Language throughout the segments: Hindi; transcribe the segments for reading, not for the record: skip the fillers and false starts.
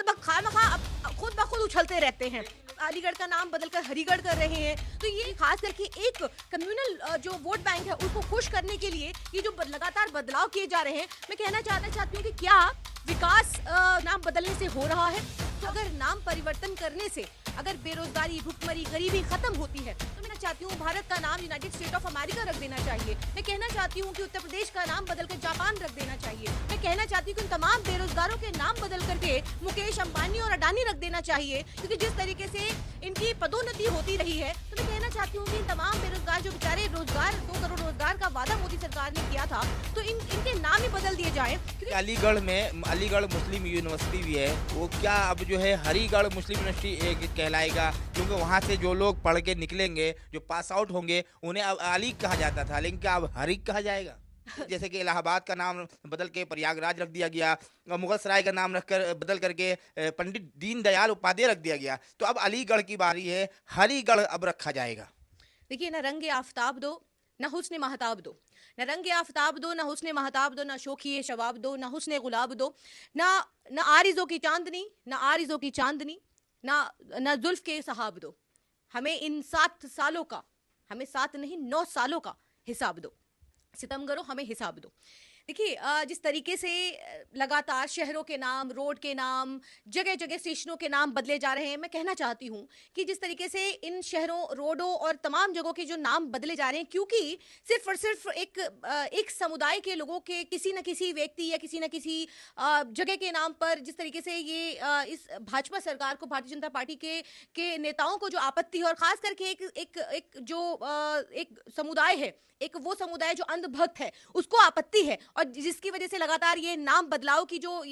खामखा खुद ब खुद उछलते रहते हैं। अलीगढ़ का नाम बदलकर हरिगढ़ कर रहे हैं। तो ये खास करके एक कम्युनल जो वोट बैंक है उसको खुश करने के लिए ये जो लगातार बदलाव किए जा रहे हैं, मैं कहना चाहती हूँ कि क्या विकास नाम बदलने से हो रहा है? तो अगर नाम परिवर्तन करने से अगर बेरोजगारी, भुखमरी, गरीबी खत्म होती है तो मैं चाहती हूँ भारत का नाम यूनाइटेड स्टेट ऑफ अमेरिका रख देना चाहिए। मैं कहना चाहती हूँ कि उत्तर प्रदेश का नाम बदलकर जापान रख देना चाहिए। मैं कहना चाहती हूँ कि उन तमाम बेरोजगारों के नाम बदल करके मुकेश अंबानी और अडानी रख देना चाहिए, क्योंकि जिस तरीके से इनकी पदोन्नति होती रही है, तो मैं कहना चाहती हूँ कि इन तमाम बेरोजगार जो बेचारे रोजगार 2 करोड़ रोजगार का वादा मोदी सरकार ने किया था, तो इनके नाम ही बदल दिए जाए। अलीगढ़ में अलीगढ़ मुस्लिम यूनिवर्सिटी भी है, वो क्या अब जो है हरिगढ़ मुस्लिम यूनिवर्सिटी कहलाएगा? क्योंकि वहाँ से जो लोग पढ़ के निकलेंगे, जो पास आउट होंगे, उन्हें अब अली कहा जाता था, लेकिन क्या अब हरिग कहा जाएगा? जैसे कि इलाहाबाद का नाम बदल के प्रयागराज रख दिया गया, मुगल सराय का नाम रखकर बदल करके पंडित दीनदयाल उपाध्याय रख दिया गया, तो अब अलीगढ़ की बारी है, हरिगढ़ अब रखा जाएगा। देखिए, न रंगे आफताब दो, न हुस्न महताब दो, न रंगे आफताब दो, न हुस्न महताब दो, न शोखिए शवाब दो, न हुस्न गुलाब दो, न आरिज़ों की चांदनी, न आरिज़ों की चांदनी, न जुल्फ के सहाब दो। हमें इन 7 सालों का, हमें 7 नहीं 9 सालों का हिसाब दो। सितमगरों, हमें हिसाब दो। देखिए, जिस तरीके से लगातार शहरों के नाम, रोड के नाम, जगह जगह स्टेशनों के नाम बदले जा रहे हैं, मैं कहना चाहती हूँ कि जिस तरीके से इन शहरों, रोडों और तमाम जगहों के जो नाम बदले जा रहे हैं, क्योंकि सिर्फ और सिर्फ एक समुदाय के लोगों के किसी न किसी व्यक्ति या किसी न किसी जगह के नाम पर जिस तरीके से ये इस भाजपा सरकार को, भारतीय जनता पार्टी के नेताओं को जो आपत्ति है, और खास करके एक समुदाय है, एक वो समुदाय जो अंधभक्त है, उसको आपत्ति है, और जिसकी वजह से लगातार ये नाम बदलाव की जो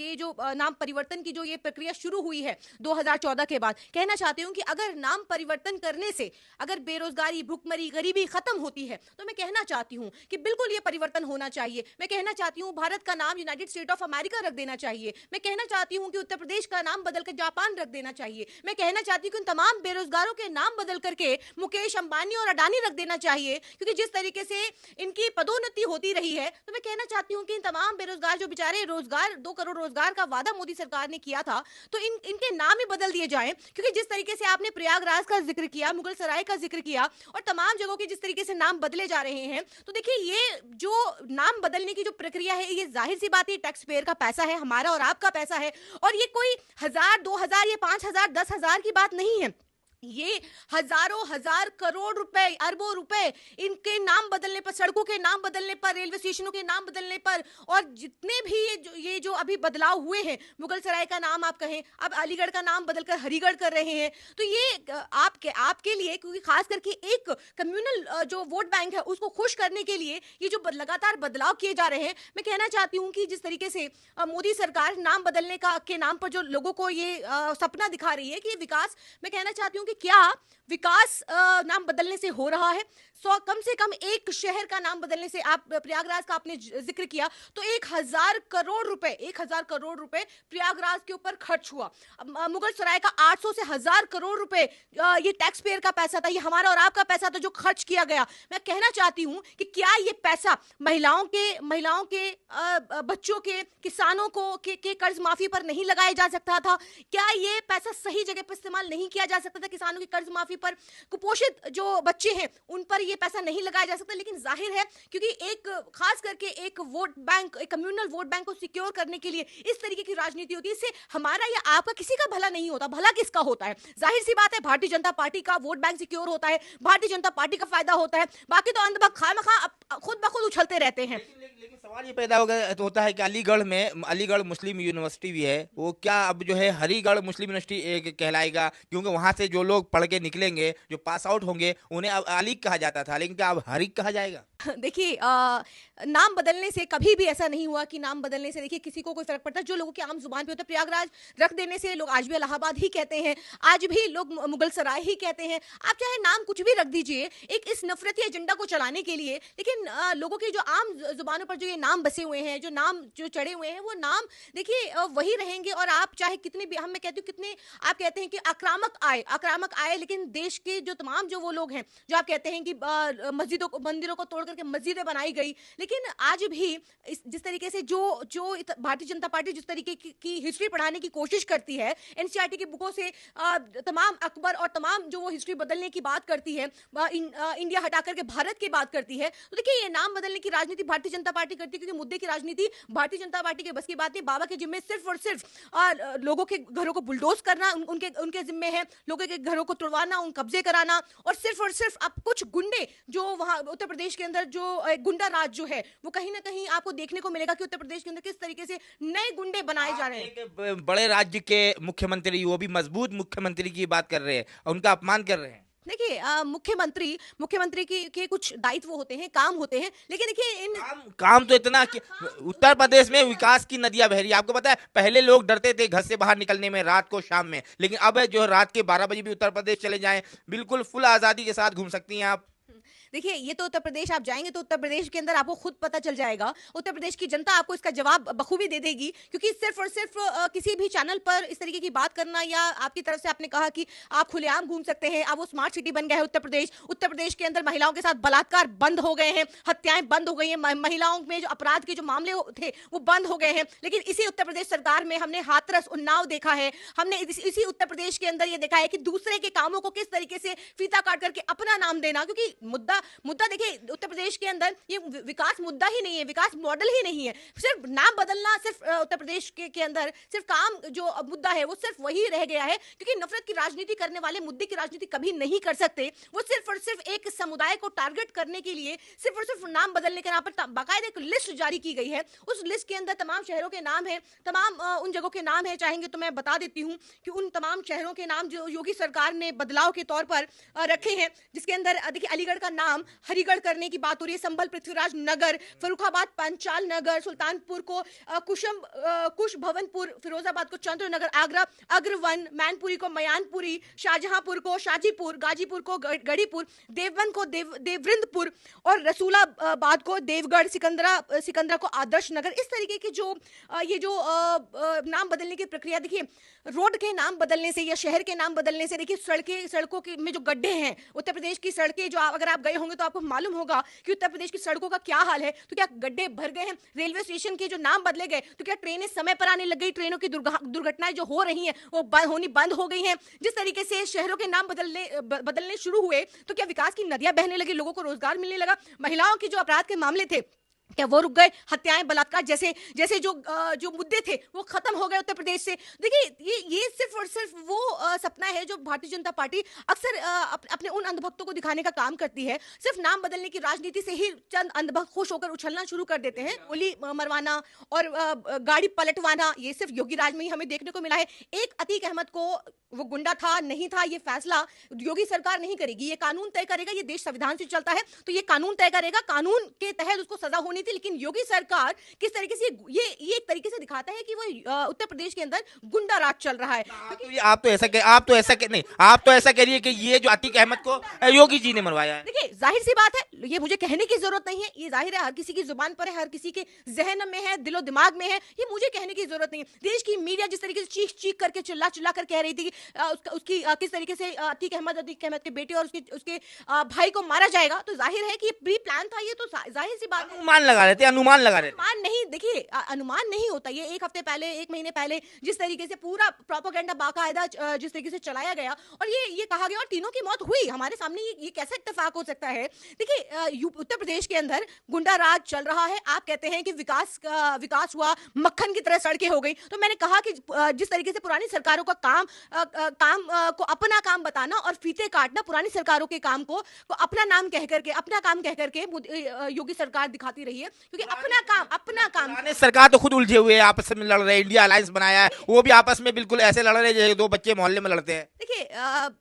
नाम परिवर्तन की जो ये प्रक्रिया शुरू हुई है 2014 के बाद। कहना चाहती हूँ कि अगर नाम परिवर्तन करने से अगर बेरोजगारी, भुखमरी, गरीबी खत्म होती है, तो मैं कहना चाहती हूँ कि बिल्कुल ये परिवर्तन होना चाहिए। मैं कहना चाहती हूँ भारत का नाम यूनाइटेड स्टेट ऑफ अमेरिका रख देना चाहिए। मैं कहना चाहती हूँ कि उत्तर प्रदेश का नाम बदलकर जापान रख देना चाहिए। मैं कहना चाहती हूँ कि उन तमाम बेरोजगारों के नाम बदल करके मुकेश अंबानी और अडानी रख देना चाहिए, क्योंकि जिस तरीके से इनकी पदोन्नति होती रही है, तो मैं कहना चाहती हूँ कि इन तमाम बेरोजगार जो बेचारे 2 करोड़ रोजगार का वादा मोदी सरकार ने किया था, तो इनके नाम ही बदल दिए जाएं। क्योंकि जिस तरीके से आपने प्रयागराज का जिक्र किया, मुगल सराय का जिक्र किया, और तमाम जगहों के जिस तरीके से नाम बदले जा रहे हैं, तो देखिए, ये जो नाम बदलने की जो प्रक्रिया है, ये जाहिर सी बात है टैक्स पेयर का पैसा है, हमारा और आपका पैसा है, और ये कोई 1000, 2000 या 5000, 10,000 की बात नहीं है। ये हजारों हजार करोड़ रुपए, अरबों रुपए इनके नाम बदलने पर, सड़कों के नाम बदलने पर, रेलवे स्टेशनों के नाम बदलने पर, और जितने भी ये जो अभी बदलाव हुए हैं, मुगल सराय का नाम आप कहें, अब अलीगढ़ का नाम बदलकर हरिगढ़ कर रहे हैं, तो ये आपके लिए, क्योंकि खास करके एक कम्युनल जो वोट बैंक है उसको खुश करने के लिए ये जो लगातार बदलाव किए जा रहे हैं, मैं कहना चाहती हूँ कि जिस तरीके से मोदी सरकार नाम बदलने के नाम पर जो लोगों को ये सपना दिखा रही है कि विकास, मैं कहना चाहती हूँ कि क्या विकास नाम बदलने से हो रहा है? कम से कम एक शहर का नाम बदलने से, आप प्रयागराज का आपने जिक्र किया, तो 1000 करोड़ रुपए प्रयागराज के ऊपर खर्च हुआ। मुगल सराय का 800 से 1000 करोड़ रुपए ये टैक्स पेयर का पैसा था, ये हमारा और आपका पैसा था जो खर्च किया गया। मैं कहना चाहती हूं कि क्या ये पैसा महिलाओं के बच्चों के, किसानों के कर्ज माफी पर नहीं लगाया जा सकता था? क्या ये पैसा सही जगह पर इस्तेमाल नहीं किया जा सकता था? किसानों की कर्ज माफी पर, कुपोषित जो बच्चे हैं उन पर ये पैसा नहीं लगाया जा सकता? लेकिन जाहिर है, क्योंकि एक खास करके एक वोट बैंक, एक कम्युनल वोट बैंक को सिक्योर करने के लिए इस तरीके की राजनीति होती है, इससे हमारा या आपका किसी का भला नहीं होता। भला किसका होता है? जाहिर सी बात है, भारतीय जनता पार्टी का वोट बैंक सिक्योर होता है, भारतीय जनता पार्टी का फायदा होता है, बाकी तो अंधभक्त खामखा खुद ब खुद उछलते रहते हैं। लेकिन सवाल ये पैदा होता है कि अलीगढ़ मुस्लिम यूनिवर्सिटी भी है, वो क्या अब जो है हरिगढ़ मुस्लिम यूनिवर्सिटी कहलाएगा? क्योंकि वहाँ से जो लोग पढ़ के निकलेंगे, जो पास आउट होंगे, उन्हें अब अली कहा जाता था, लेकिन क्या अब हरिग कहा जाएगा? देखिए, नाम बदलने से कभी भी ऐसा नहीं हुआ कि नाम बदलने से देखिए किसी को कोई फर्क पड़ता है। जो लोगों की आम जुबान पे होता है, प्रयागराज रख देने से लोग आज भी इलाहाबाद ही कहते हैं, आज भी लोग मुगल सराय ही कहते हैं। आप चाहे नाम कुछ भी रख दीजिए एक इस नफरती एजेंडा को चलाने के लिए, लेकिन लोगों की जो आम जुबानों पर जो ये नाम बसे हुए हैं, जो नाम जो चढ़े हुए हैं, वो नाम देखिए वही रहेंगे। और आप चाहे कितने भी, मैं कहती हूँ कितने आप कहते हैं कि आक्रामक चमक आए, लेकिन देश के जो तमाम जो वो लोग हैं जो आप कहते हैं कि मस्जिदों को मंदिरों को तोड़ करके मस्जिदें बनाई गई, लेकिन आज भी जिस तरीके से जो जो भारतीय जनता पार्टी जिस तरीके की हिस्ट्री पढ़ाने की कोशिश करती है, एनसीईआरटी की बुकों से तमाम अकबर और तमाम जो वो हिस्ट्री बदलने की बात करती है, इंडिया हटा करके भारत की बात करती है, तो देखिए ये नाम बदलने की राजनीति भारतीय जनता पार्टी करती है, क्योंकि मुद्दे की राजनीति भारतीय जनता पार्टी के बस की बात नहीं। बाबा के जिम्मे सिर्फ और सिर्फ लोगों के घरों को बुलडोज करना उनके उनके जिम्मे है, लोगों के घरों को तोड़वाना, उन कब्जे कराना, और सिर्फ अब कुछ गुंडे जो वहां उत्तर प्रदेश के अंदर जो गुंडा राज जो है वो कहीं ना कहीं आपको देखने को मिलेगा कि उत्तर प्रदेश के अंदर किस तरीके से नए गुंडे बनाए जा रहे हैं। एक बड़े राज्य के मुख्यमंत्री, वो भी मजबूत मुख्यमंत्री की बात कर रहे हैं और उनका अपमान कर रहे हैं। देखिए मुख्यमंत्री के कुछ दायित्व होते हैं, काम होते हैं, लेकिन देखिए इन काम तो इतना कि उत्तर प्रदेश में विकास की नदियां बह रही है। आपको पता है पहले लोग डरते थे घर से बाहर निकलने में, रात को शाम में, लेकिन अब जो है रात के 12 बजे भी उत्तर प्रदेश चले जाएं, बिल्कुल फुल आजादी के साथ घूम सकती हैं आप। देखिए ये तो उत्तर प्रदेश आप जाएंगे तो उत्तर प्रदेश के अंदर आपको खुद पता चल जाएगा, उत्तर प्रदेश की जनता आपको इसका जवाब बखूबी दे देगी, क्योंकि सिर्फ और सिर्फ किसी भी चैनल पर इस तरीके की बात करना, या आपकी तरफ से आपने कहा कि आप खुलेआम घूम सकते हैं, अब वो स्मार्ट सिटी बन गया है उत्तर प्रदेश के अंदर महिलाओं के साथ बलात्कार बंद हो गए हैं, हत्याएं बंद हो गई हैं, महिलाओं में जो अपराध के जो मामले थे वो बंद हो गए हैं। लेकिन इसी उत्तर प्रदेश सरकार में हमने हाथरस उन्नाव देखा है, हमने इसी उत्तर प्रदेश के अंदर ये देखा है कि दूसरे के कामों को किस तरीके से फीता काट करके अपना नाम देना, क्योंकि मुद्दा देखिए उत्तर प्रदेश के अंदर ये विकास मुद्दा ही नहीं है, विकास मॉडल ही नहीं है, सिर्फ नाम बदलना, सिर्फ उत्तर प्रदेश के अंदर सिर्फ काम जो मुद्दा है वो सिर्फ वही रह गया है, क्योंकि नफरत की राजनीति करने वाले मुद्दे की राजनीति कभी नहीं कर सकते। वो सिर्फ और सिर्फ एक समुदाय को टारगेट करने के लिए सिर्फ और सिर्फ नाम बदलने के नाम पर बाकायदा एक लिस्ट जारी की गई है। उस लिस्ट के अंदर तमाम शहरों के नाम है, तमाम उन जगहों के नाम है, चाहेंगे तो मैं बता देती हूँ कि उन तमाम शहरों के नाम जो योगी सरकार ने बदलाव के तौर पर रखे हैं, जिसके अंदर देखिए अलीगढ़ का नाम हरिगढ़ करने की बात हो रही है, संभल पृथ्वीराज नगर, फर्रुखाबाद पंचाल नगर, सुल्तानपुर को कुश भवनपुर, फिरोजाबाद को चंद्र नगर, आगरा अग्रवन, मैनपुरी को मयानपुरी, शाहजहांपुर को शाजीपुर, गाजीपुर को गढ़ीपुर, देवबंद को देवरिंदपुर, और रसूलाबाद को देवगढ़, सिकंदरा को आदर्श नगर। इस तरीके की जो ये जो नाम बदलने की प्रक्रिया, देखिए रोड के नाम बदलने से या शहर के नाम बदलने से, देखिए सड़कों के में जो गड्ढे हैं, उत्तर प्रदेश की सड़कें जो अगर आप गए होंगे तो आपको मालूम होगा कि उत्तर प्रदेश की सड़कों का क्या हाल है। तो क्या गड्ढे भर गए हैं, रेलवे स्टेशन के जो नाम बदले गए, तो क्या ट्रेनें समय पर आने लग गई, ट्रेनों की दुर्घटनाएं जो हो रही हैं वो बंद हो गई हैं। जिस तरीके से शहरों के नाम बदलने शुरू हुए तो क्या विकास की नदियां बहने लगी, लोगों को रोजगार मिलने लगा, महिलाओं की जो अपराध के मामले थे क्या वो रुक गए, हत्याएं बलात्कार जैसे जो मुद्दे थे वो खत्म हो गए उत्तर प्रदेश से। देखिए ये सिर्फ और सिर्फ वो सपना है जो भारतीय जनता पार्टी अक्सर अपने उन अंधभक्तों को दिखाने का काम करती है। सिर्फ नाम बदलने की राजनीति से ही चंद अंधभक्त खुश होकर उछलना शुरू कर देते हैं, गोली मरवाना और गाड़ी पलटवाना, ये सिर्फ योगी राज में ही हमें देखने को मिला है। एक अतीक अहमद को वो गुंडा था नहीं था, ये फैसला योगी सरकार नहीं करेगी, ये कानून तय करेगा, ये देश संविधान से चलता है तो ये कानून तय करेगा, कानून के तहत उसको सजा होनी थी। लेकिन योगी सरकार किस तरीके से ये एक तरीके से दिखाता है कि वो उत्तर प्रदेश के अंदर गुंडा राज चल रहा है। आप तो ऐसा कह रही है कि ये जो अतीक अहमद को योगी जी ने मरवाया है। देखिए जाहिर सी बात है, ये मुझे कहने की जरूरत नहीं है, ये जाहिर है हर किसी की जुबान पर है, हर किसी के जहन में है, दिलो दिमाग में है, ये मुझे कहने की जरूरत नहीं है। देश की मीडिया जिस तरीके से चीख करके चिल्ला कर कह रही थी उसकी किस तरीके से अतीक अहमद के बेटे और उसके भाई को मारा जाएगा, तो जाहिर है कि ये प्री प्लान था। ये तो जाहिर सी बात है, अनुमान लगा रहे थे। अनुमान नहीं, देखिए अनुमान नहीं होता। ये एक हफ्ते पहले, एक महीने पहले जिस तरीके से पूरा प्रोपेगेंडा बाकायदा जिस तरीके से चलाया गया और ये कहा गया और तीनों की मौत हुई हमारे सामने, ये कैसा इत्तेफाक हो सकता है। देखिए उत्तर प्रदेश के अंदर गुंडा राज चल रहा है, आप कहते हैं कि विकास हुआ, मक्खन की तरह सड़कें हो गई, तो मैंने कहा कि जिस तरीके से पुरानी सरकारों का काम को अपना काम बताना और फीते काटना, पुरानी सरकारों के काम को अपना नाम कह करके योगी सरकार दिखाती रही है, क्योंकि अपना काम सरकार तो खुद उलझे हुए आपस में लड़ रहे हैं। इंडिया अलायंस बनाया है, वो भी आपस में बिल्कुल ऐसे लड़ रहे हैं जैसे दो बच्चे मोहल्ले में लड़ते हैं। देखिए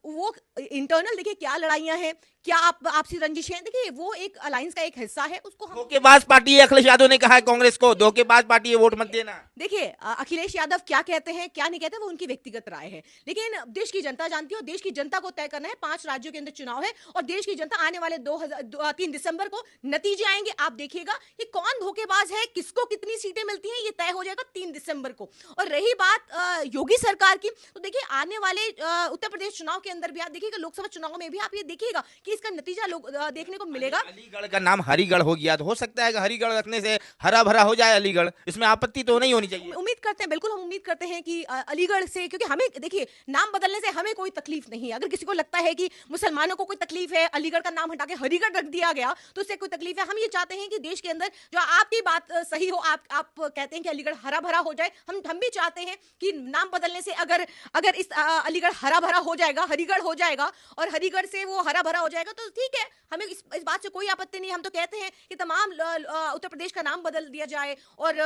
वो इंटरनल देखिए क्या लड़ाइयां हैं, क्या आप आपसी रंजिशें हैं? देखिए वो एक अलायंस का एक हिस्सा है, उसको हम धोखेबाज पार्टी है, अखिलेश यादव ने कहा है कांग्रेस को धोखेबाज पार्टी है, वोट मत देना। देखिए अखिलेश यादव क्या कहते हैं क्या नहीं कहते वो उनकी व्यक्तिगत राय है, लेकिन देश की जनता जानती है और देश की जनता को तय करना है। 5 राज्यों के अंदर चुनाव है और देश की जनता आने वाले 3 दिसंबर को नतीजे आएंगे। आप देखिएगा कि कौन धोखेबाज है, किसको कितनी सीटें मिलती हैं, ये तय हो जाएगा 3 दिसंबर को। और रही बात योगी सरकार की, तो देखिए आने वाले उत्तर प्रदेश चुनाव के अंदर भी आप देखिएगा, लोकसभा चुनाव में भी आप ये देखिएगा कि इसका नतीजा लोग देखने को मिलेगा। अलीगढ़ का नाम हरिगढ़ हो गया, तो हो सकता है कि हरिगढ़ रखने से हरा भरा हो जाए अलीगढ़, इसमें आपत्ति तो नहीं होनी चाहिए। उम्मीद करते हैं, बिल्कुल हम उम्मीद करते हैं कि अलीगढ़ से, क्योंकि हमें देखिए नाम बदलने से हमें कोई तकलीफ नहीं है। अगर किसी को लगता है कि मुसलमानों को कोई तकलीफ है, अलीगढ़ का नाम हटा के हरिगढ़ रख दिया गया तो उससे कोई तकलीफ है। हम ये चाहते हैं कि देश के अंदर जो आपकी बात सही हो, आप कहते हैं कि अलीगढ़ हरा भरा हो जाए, हम भी चाहते हैं कि नाम बदलने से अगर अगर इस अलीगढ़ हरा भरा हो जाएगा, हरिगढ़ हो जाएगा और हरिगढ़ से वो हरा भरा हो जाएगा तो ठीक है, हमें इस बात से कोई आपत्ति नहीं। हम तो कहते हैं कि तमाम उत्तर प्रदेश का नाम बदल दिया जाए और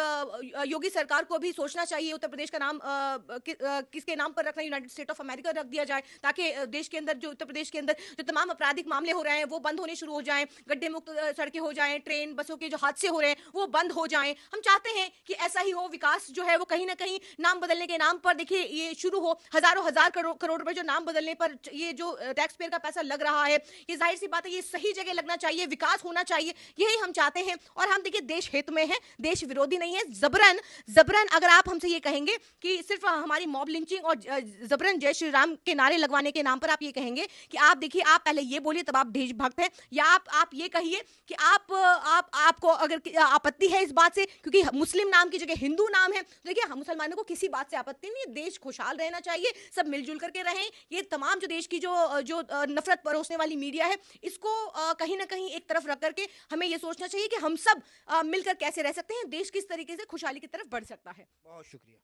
योगी सरकार को भी सोचना चाहिए उत्तर प्रदेश का नाम किसके नाम पर रखना, यूनाइटेड स्टेट ऑफ अमेरिका रख दिया जाए, ताकि देश के अंदर जो उत्तर प्रदेश के अंदर जो तमाम आपराधिक मामले हो रहे हैं वो बंद होने शुरू हो जाएं, गड्ढे मुक्त सड़कें हो जाएं, ट्रेन बसों के जो हादसे हो रहे हैं वो बंद हो जाएं। हम चाहते हैं कि ऐसा ही हो, विकास जो है वो कहीं ना कहीं नाम बदलने के नाम पर देखिए ये शुरू हो। हजारों हजार करोड़ रुपए जो नाम बदलने पर ये जो टैक्स पेयर का पैसा लग रहा है, ये जाहिर सी बात है ये सही जगह लगना चाहिए, विकास होना चाहिए, यही हम चाहते हैं। और हम देखिए देश हित में है, देश विरोधी नहीं है। जबरन जबरन अगर आप हमसे ये कहेंगे कि सिर्फ हमारी मॉब लिंचिंग और जबरन जय श्री राम के नारे लगवाने के नाम पर आप ये कहेंगे कि आप देखिए आप पहले ये बोलिए तब आप देशभक्त हैं, या आप ये कहिए कि आपको अगर आपत्ति है इस बात से क्योंकि मुस्लिम नाम की जगह हिंदू नाम है, तो देखिए हम मुसलमानों को किसी बात से आपत्ति नहीं है। देश खुशहाल रहना चाहिए, सब मिलजुल करके रहें। ये तमाम जो देश की जो नफरत परोसने वाली मीडिया है, इसको कहीं ना कहीं एक तरफ रख करके हमें ये सोचना चाहिए कि हम सब मिलकर कैसे रह सकते हैं, देश किस तरीके से खुशहाली की तरफ बढ़ सकता है। बहुत शुक्रिया।